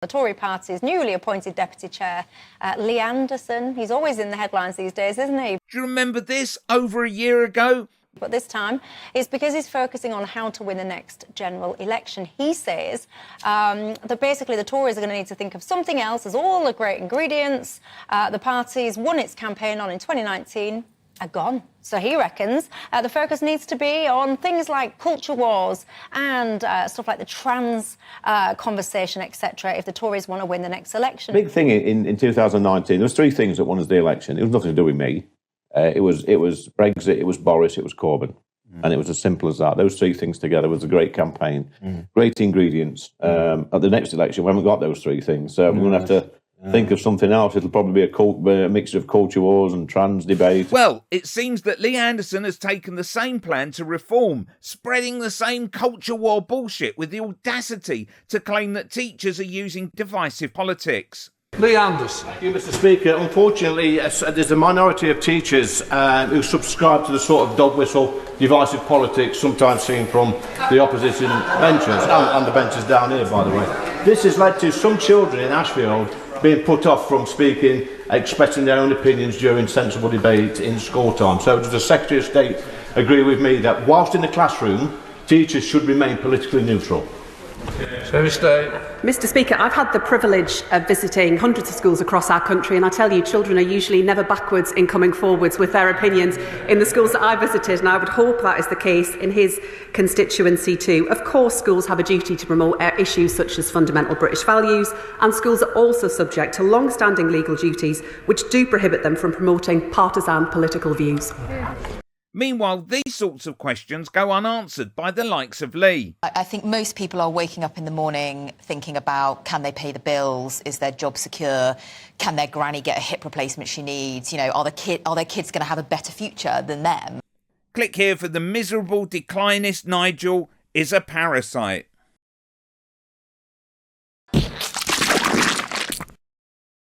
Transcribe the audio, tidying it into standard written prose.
The Tory party's newly appointed deputy chair, Lee Anderson. He's always in the headlines these days, isn't he? Do you remember this over a year ago? But this time, it's because he's focusing on how to win the next general election. He says that basically the Tories are going to need to think of something else as all the great ingredients the party's won its campaign on in 2019 are gone. So he reckons the focus needs to be on things like culture wars and stuff like the trans conversation, etc., if the Tories want to win the next election. Big thing in 2019, there was three things that won us the election. It was nothing to do with me. It was Brexit, it was Boris, it was Corbyn. And it was as simple as that. Those three things together was a great campaign. Great ingredients. At the next election, we haven't got those three things. So we're going to have to think of something else. It'll probably be a mixture of culture wars and trans debate. Well, it seems that Lee Anderson has taken the same plan to reform, spreading the same culture war bullshit with the audacity to claim that teachers are using divisive politics. Lee Anderson. Thank you, Mr. Speaker. Unfortunately, there's a minority of teachers who subscribe to the sort of dog whistle, divisive politics sometimes seen from the opposition benches, and the benches down here, by the way. This has led to some children in Ashfield being put off from speaking, expressing their own opinions during sensible debate in school time. So does the Secretary of State agree with me that whilst in the classroom, teachers should remain politically neutral? Mr. Speaker, I've had the privilege of visiting hundreds of schools across our country, and I tell you, children are usually never backwards in coming forwards with their opinions in the schools that I visited, and I would hope that is the case in his constituency too. Of course, schools have a duty to promote issues such as fundamental British values, and schools are also subject to long-standing legal duties which do prohibit them from promoting partisan political views. Meanwhile, these sorts of questions go unanswered by the likes of Lee. I think most people are waking up in the morning thinking about, can they pay the bills? Is their job secure? Can their granny get a hip replacement she needs? You know, are their kids going to have a better future than them? Click here for the miserable declinist Nigel is a parasite.